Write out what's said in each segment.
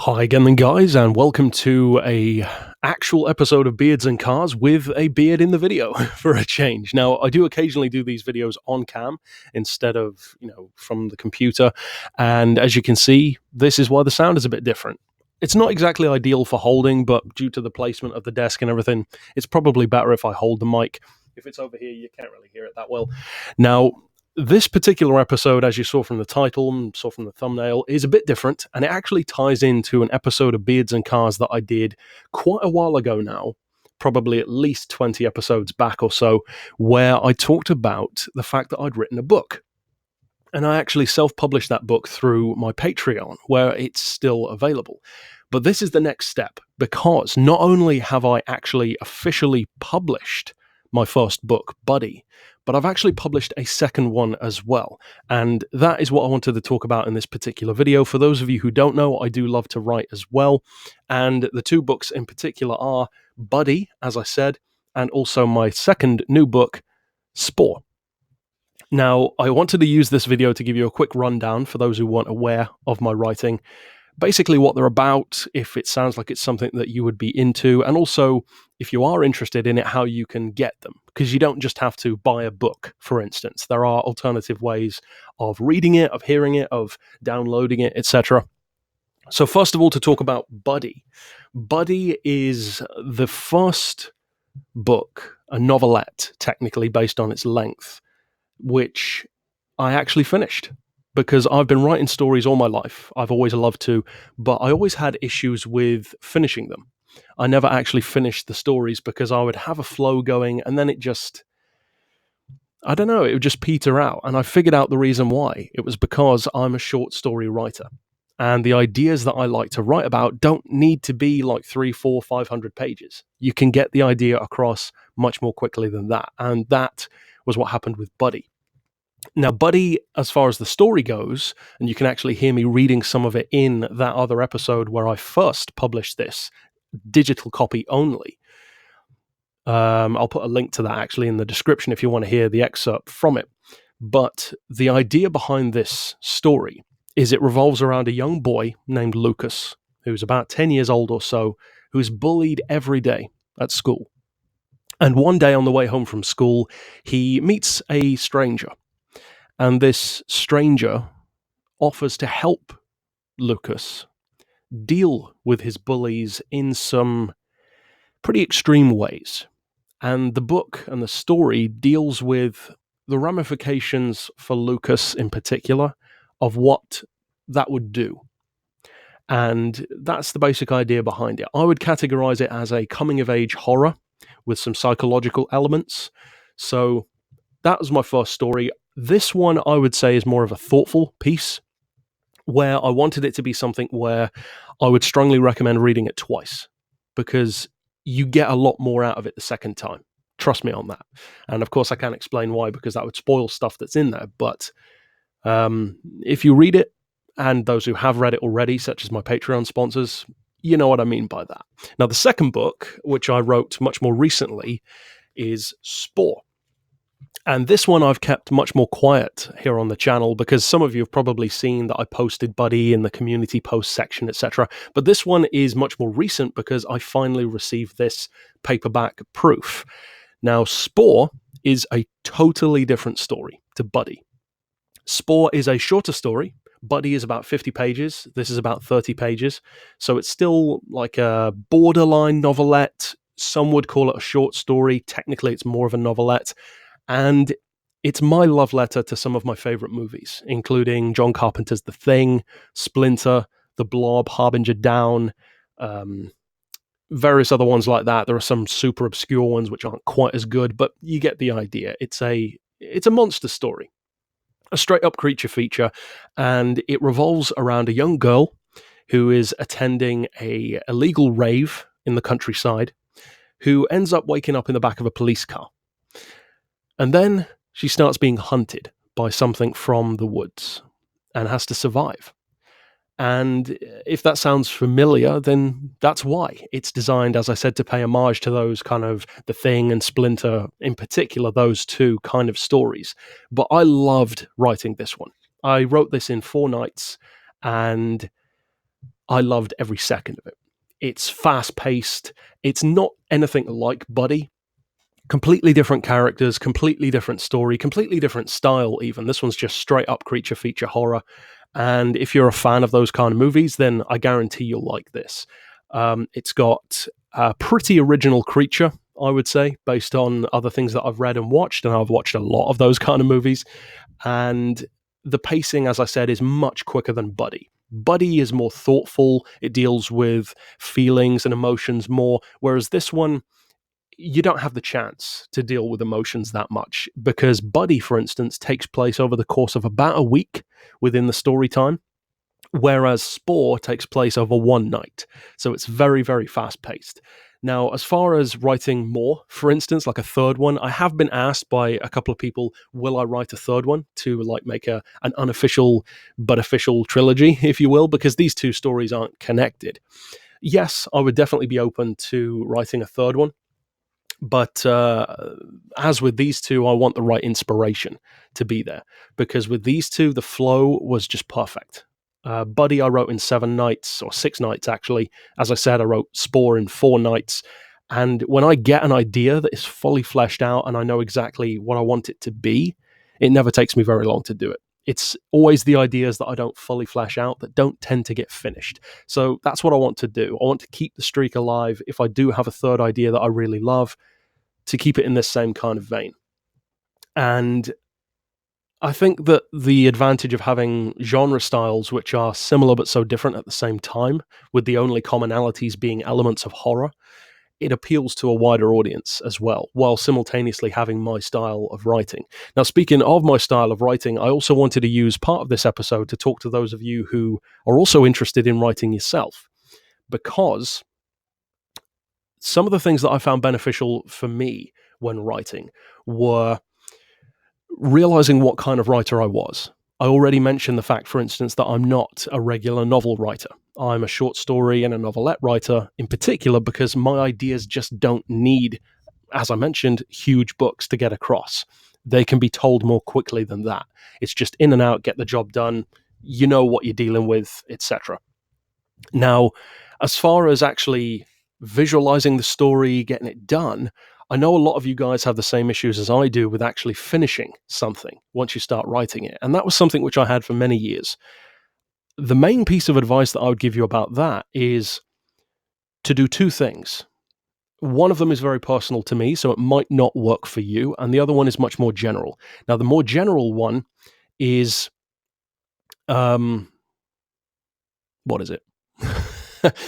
Hi again then guys, and welcome to a actual episode of Beards and Cars with a beard in the video for a change. Now, I do occasionally do these videos on cam instead of, from the computer, and as you can see, this is why the sound is a bit different. It's not exactly ideal for holding, but due to the placement of the desk and everything, it's probably better if I hold the mic. If it's over here, you can't really hear it that well. Now, this particular episode, as you saw from the title and saw from the thumbnail, is a bit different, and it actually ties into an episode of Beards and Cars that I did quite a while ago now, probably at least 20 episodes back or so, where I talked about the fact that I'd written a book. And I actually self-published that book through my Patreon, where it's still available. But this is the next step, because not only have I actually officially published my first book, Buddy, but I've actually published a second one as well. And that is what I wanted to talk about in this particular video. For those of you who don't know, I do love to write as well. And the two books in particular are Buddy, as I said, and also my second new book, Spore. Now, I wanted to use this video to give you a quick rundown for those who weren't aware of my writing. Basically what they're about, if it sounds like it's something that you would be into, and also if you are interested in it, how you can get them. Because you don't just have to buy a book, for instance. There are alternative ways of reading it, of hearing it, of downloading it, etc. So first of all, to talk about Buddy. Buddy is the first book, a novelette, technically based on its length, which I actually finished. Because I've been writing stories all my life. I've always loved to, but I always had issues with finishing them. I never actually finished the stories because I would have a flow going and then it just, I don't know, it would just peter out. And I figured out the reason why. It was because I'm a short story writer. And the ideas that I like to write about don't need to be like 300, 400, 500 pages. You can get the idea across much more quickly than that. And that was what happened with Buddy. Now, Buddy, as far as the story goes, and you can actually hear me reading some of it in that other episode where I first published this, digital copy only. I'll put a link to that actually in the description if you want to hear the excerpt from it. But the idea behind this story is it revolves around a young boy named Lucas, who's about 10 years old or so, who's bullied every day at school. And one day on the way home from school, he meets a stranger. And this stranger offers to help Lucas deal with his bullies in some pretty extreme ways. And the book and the story deals with the ramifications for Lucas in particular of what that would do. And that's the basic idea behind it. I would categorize it as a coming-of-age horror with some psychological elements. So that was my first story. This one, I would say, is more of a thoughtful piece where I wanted it to be something where I would strongly recommend reading it twice because you get a lot more out of it the second time. Trust me on that. And of course, I can't explain why because that would spoil stuff that's in there. But if you read it, and those who have read it already, such as my Patreon sponsors, you know what I mean by that. Now, the second book, which I wrote much more recently, is Spore. And this one I've kept much more quiet here on the channel because some of you have probably seen that I posted Buddy in the community post section, etc. But this one is much more recent because I finally received this paperback proof. Now, Spore is a totally different story to Buddy. Spore is a shorter story. Buddy is about 50 pages. This is about 30 pages. So it's still like a borderline novelette. Some would call it a short story. Technically, it's more of a novelette. And it's my love letter to some of my favorite movies, including John Carpenter's The Thing, Splinter, The Blob, Harbinger Down, various other ones like that. There are some super obscure ones which aren't quite as good, but you get the idea. It's a monster story, a straight-up creature feature, and it revolves around a young girl who is attending a illegal rave in the countryside, who ends up waking up in the back of a police car. And then she starts being hunted by something from the woods and has to survive. And if that sounds familiar, then that's why. It's designed, as I said, to pay homage to those kind of The Thing and Splinter, in particular, those two kind of stories. But I loved writing this one. I wrote this in 4 nights, and I loved every second of it. It's fast-paced. It's not anything like Buddy. Completely different characters, completely different story, completely different style even. This one's just straight up creature feature horror. And if you're a fan of those kind of movies, then I guarantee you'll like this. It's got a pretty original creature, I would say, based on other things that I've read and watched. And I've watched a lot of those kind of movies. And the pacing, as I said, is much quicker than Buddy. Buddy is more thoughtful. It deals with feelings and emotions more. Whereas this one, you don't have the chance to deal with emotions that much, because Buddy, for instance, takes place over the course of about a week within the story time, whereas Spore takes place over one night. So it's very, very fast paced. Now, as far as writing more, for instance, like a third one, I have been asked by a couple of people, will I write a third one to like make an unofficial but official trilogy, if you will, because these two stories aren't connected. Yes, I would definitely be open to writing a third one. But as with these two, I want the right inspiration to be there, because with these two, the flow was just perfect. Buddy, I wrote in 7 nights, or 6 nights actually. As I said, I wrote Spore in 4 nights. And when I get an idea that is fully fleshed out and I know exactly what I want it to be, it never takes me very long to do it. It's always the ideas that I don't fully flesh out that don't tend to get finished. So that's what I want to do. I want to keep the streak alive. If I do have a third idea that I really love, to keep it in this same kind of vein. And I think that the advantage of having genre styles which are similar but so different at the same time, with the only commonalities being elements of horror, it appeals to a wider audience as well, while simultaneously having my style of writing. Now, speaking of my style of writing, I also wanted to use part of this episode to talk to those of you who are also interested in writing yourself, because some of the things that I found beneficial for me when writing were realizing what kind of writer I was. I already mentioned the fact, for instance, that I'm not a regular novel writer. I'm a short story and a novelette writer in particular, because my ideas just don't need, as I mentioned, huge books to get across. They can be told more quickly than that. It's just in and out, get the job done, you know what you're dealing with, etc. Now, as far as actually visualizing the story, getting it done, I know a lot of you guys have the same issues as I do with actually finishing something once you start writing it. And that was something which I had for many years. The main piece of advice that I would give you about that is to do 2 things. One of them is very personal to me, so it might not work for you. And the other one is much more general. Now, the more general one is, what is it?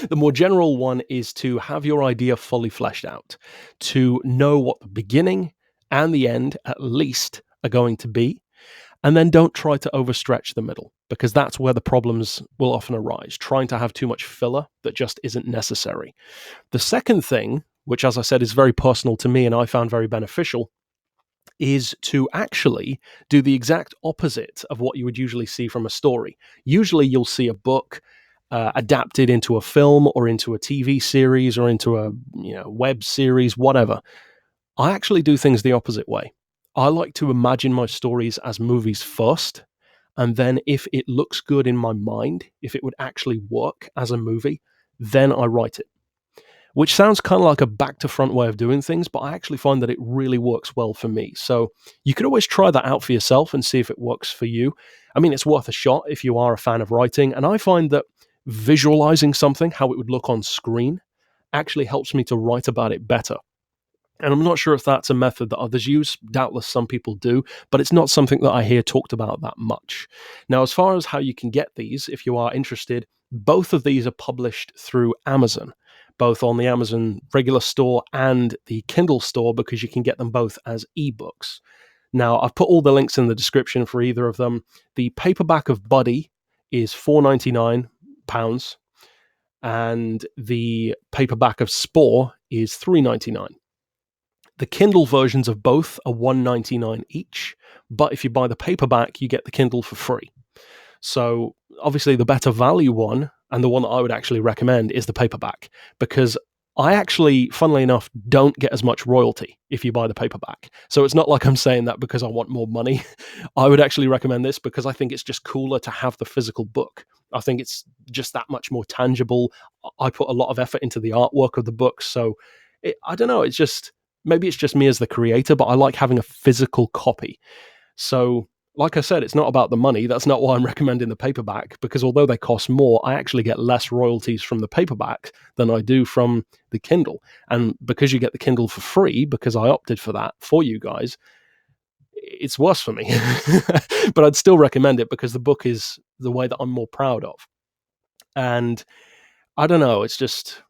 The more general one is to have your idea fully fleshed out, to know what the beginning and the end, at least, are going to be, and then don't try to overstretch the middle, because that's where the problems will often arise, trying to have too much filler that just isn't necessary. The second thing, which, as I said, is very personal to me and I found very beneficial, is to actually do the exact opposite of what you would usually see from a story. Usually you'll see a book adapted into a film or into a TV series or into a web series, whatever. I actually do things the opposite way. I like to imagine my stories as movies first, and then if it looks good in my mind, if it would actually work as a movie, then I write it. Which sounds kind of like a back to front way of doing things, but I actually find that it really works well for me. So you could always try that out for yourself and see if it works for you. I mean, it's worth a shot if you are a fan of writing, and I find that visualizing something, how it would look on screen, actually helps me to write about it better. And I'm not sure if that's a method that others use. Doubtless some people do, but it's not something that I hear talked about that much. Now, as far as how you can get these, if you are interested, both of these are published through Amazon, both on the Amazon regular store and the Kindle store, because you can get them both as ebooks. Now, I've put all the links in the description for either of them. The paperback of Buddy is £4.99, and the paperback of Spore is £3.99. The Kindle versions of both are $1.99 each, but if you buy the paperback, you get the Kindle for free. So obviously the better value one, and the one that I would actually recommend, is the paperback, because I actually, funnily enough, don't get as much royalty if you buy the paperback. So it's not like I'm saying that because I want more money. I would actually recommend this because I think it's just cooler to have the physical book. I think it's just that much more tangible. I put a lot of effort into the artwork of the books, so I don't know. Maybe it's just me as the creator, but I like having a physical copy. So, like I said, it's not about the money. That's not why I'm recommending the paperback, because although they cost more, I actually get less royalties from the paperback than I do from the Kindle. And because you get the Kindle for free, because I opted for that for you guys, it's worse for me. But I'd still recommend it because the book is the way that I'm more proud of. And I don't know, it's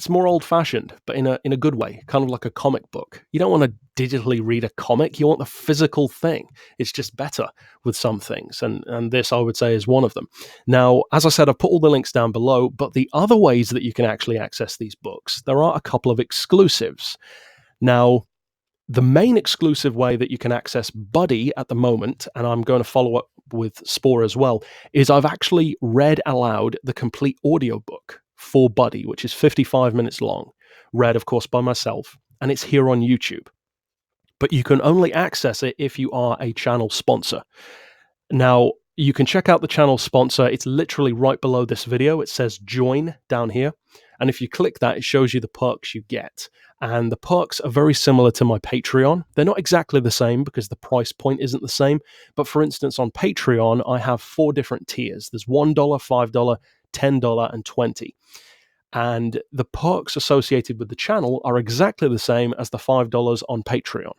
more old-fashioned, but in a good way, kind of like a comic book. You don't want to digitally read a comic. You want the physical thing. It's just better with some things, and this, I would say, is one of them. Now, as I said, I've put all the links down below, but the other ways that you can actually access these books, there are a couple of exclusives. Now, the main exclusive way that you can access Buddy at the moment, and I'm going to follow up with Spore as well, is I've actually read aloud the complete audiobook for Buddy, which is 55 minutes long, read, of course, by myself, and it's here on YouTube. But you can only access it if you are a channel sponsor. Now, you can check out the channel sponsor. It's literally right below this video. It says join down here. And if you click that, it shows you the perks you get. And the perks are very similar to my Patreon. They're not exactly the same because the price point isn't the same. But for instance, on Patreon, I have 4 different tiers. There's $1, $5, $10, and $20. And the perks associated with the channel are exactly the same as the $5 on Patreon.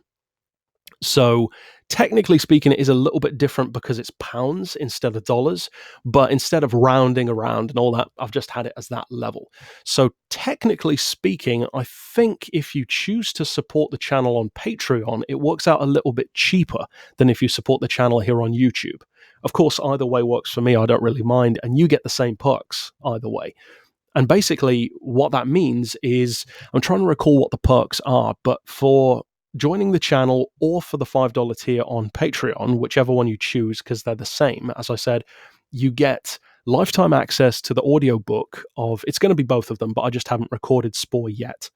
So technically speaking, it is a little bit different because it's pounds instead of dollars, but instead of rounding around and all that, I've just had it as that level. So technically speaking, I think if you choose to support the channel on Patreon, it works out a little bit cheaper than if you support the channel here on YouTube. Of course, either way works for me. I don't really mind, and you get the same perks either way. And basically what that means is, I'm trying to recall what the perks are, but for joining the channel or for the $5 tier on Patreon, whichever one you choose, because they're the same, as I said, you get lifetime access to the audiobook of, it's going to be both of them, but I just haven't recorded Spore yet.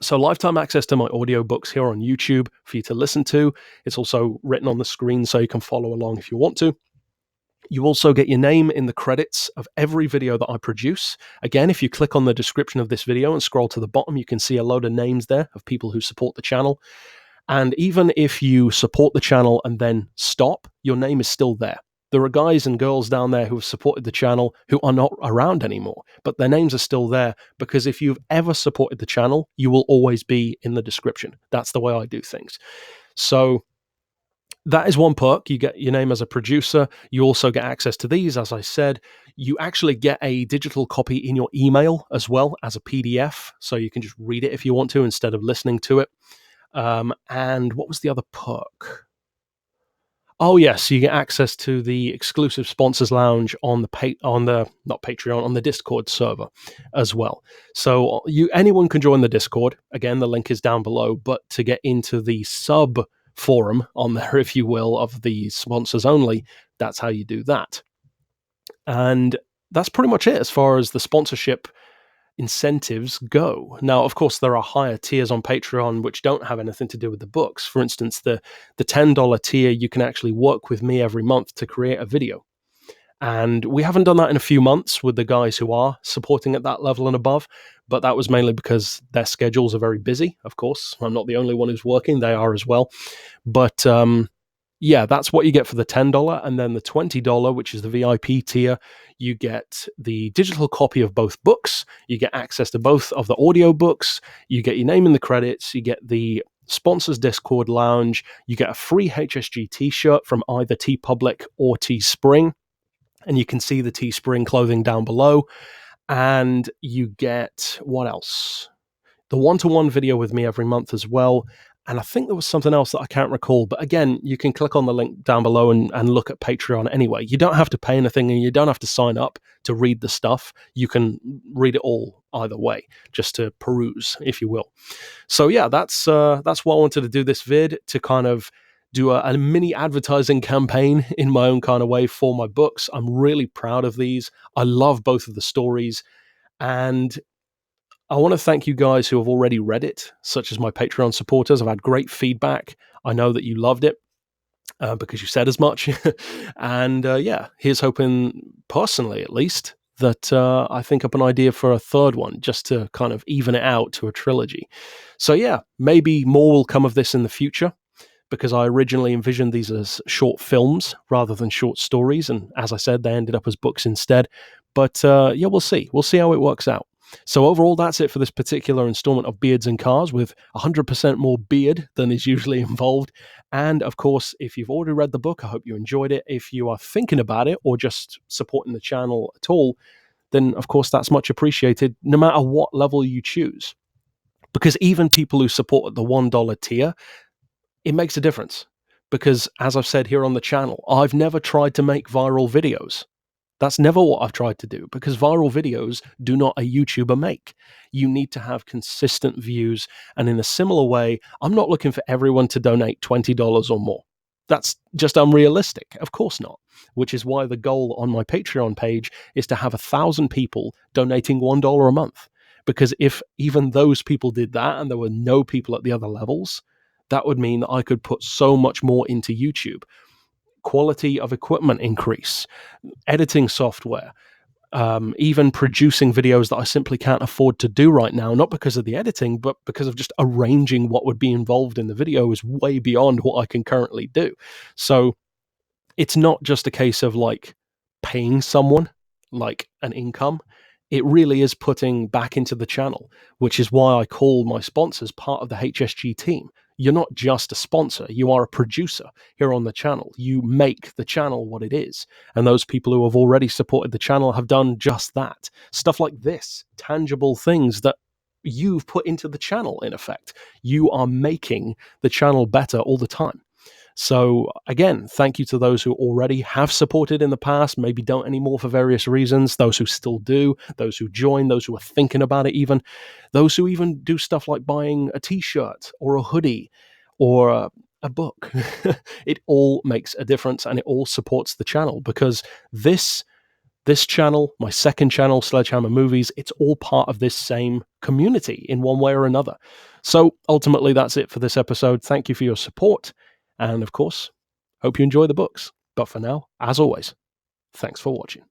So lifetime access to my audiobooks here on YouTube for you to listen to. It's also written on the screen so you can follow along if you want to. You also get your name in the credits of every video that I produce. Again, if you click on the description of this video and scroll to the bottom, you can see a load of names there of people who support the channel. And even if you support the channel and then stop, your name is still there. There are guys and girls down there who have supported the channel who are not around anymore, but their names are still there because if you've ever supported the channel, you will always be in the description. That's the way I do things. So that is one perk. You get your name as a producer. You also get access to these, as I said. You actually get a digital copy in your email as well as a PDF, so you can just read it if you want to instead of listening to it. And what was the other perk? Oh yes, you get access to the exclusive sponsors lounge on the Discord server as well. So anyone can join the Discord. Again, the link is down below. But to get into the sub forum on there, if you will, of the sponsors only, that's how you do that. And that's pretty much it as far as the sponsorship incentives go. Now, of course, there are higher tiers on Patreon which don't have anything to do with the books. For instance, the $10 tier, you can actually work with me every month to create a video. And we haven't done that in a few months with the guys who are supporting at that level and above, but that was mainly because their schedules are very busy, of course. I'm not the only one who's working, they are as well. But yeah, that's what you get for the $10. And then the $20, which is the VIP tier, you get the digital copy of both books, you get access to both of the audio books, you get your name in the credits, you get the sponsors Discord lounge, you get a free HSG t-shirt from either TeePublic or Teespring. And you can see the Teespring clothing down below. And you get, what else? The one-to-one video with me every month as well. And I think there was something else that I can't recall. But again, you can click on the link down below and look at Patreon anyway. You don't have to pay anything and you don't have to sign up to read the stuff. You can read it all either way, just to peruse, if you will. So yeah, that's why I wanted to do this vid, to kind of do a mini advertising campaign in my own kind of way for my books. I'm really proud of these. I love both of the stories. And I want to thank you guys who have already read it, such as my Patreon supporters. I've had great feedback. I know that you loved it. because you said as much. And yeah, here's hoping, personally at least, that I think up an idea for a third one, just to kind of even it out to a trilogy. So yeah, maybe more will come of this in the future, because I originally envisioned these as short films rather than short stories. And as I said, they ended up as books instead. But yeah, we'll see. We'll see how it works out. So overall, that's it for this particular installment of Beards and Cars, with 100% more beard than is usually involved. And of course, if you've already read the book, I hope you enjoyed it. If you are thinking about it or just supporting the channel at all, then of course that's much appreciated, no matter what level you choose. Because even people who support at the $1 tier, it makes a difference. Because as I've said here on the channel, I've never tried to make viral videos. That's never what I've tried to do, because viral videos do not a YouTuber make. You need to have consistent views. And in a similar way, I'm not looking for everyone to donate $20 or more. That's just unrealistic. Of course not. Which is why the goal on my Patreon page is to have 1,000 people donating $1 a month. Because if even those people did that and there were no people at the other levels, that would mean that I could put so much more into YouTube. Quality of equipment increase, editing software, even producing videos that I simply can't afford to do right now, not because of the editing, but because of just arranging what would be involved in the video is way beyond what I can currently do. So it's not just a case of like paying someone like an income. It really is putting back into the channel, which is why I call my sponsors part of the HSG team. You're not just a sponsor, you are a producer here on the channel. You make the channel what it is. And those people who have already supported the channel have done just that. Stuff like this, tangible things that you've put into the channel, in effect. You are making the channel better all the time. So again, thank you to those who already have supported in the past, maybe don't anymore for various reasons, those who still do, those who join, those who are thinking about it even, those who even do stuff like buying a t-shirt or a hoodie or a book. It all makes a difference and it all supports the channel, because this channel, my second channel, Sledgehammer Movies, it's all part of this same community in one way or another. So ultimately, that's it for this episode. Thank you for your support. And of course, hope you enjoy the books. But for now, as always, thanks for watching.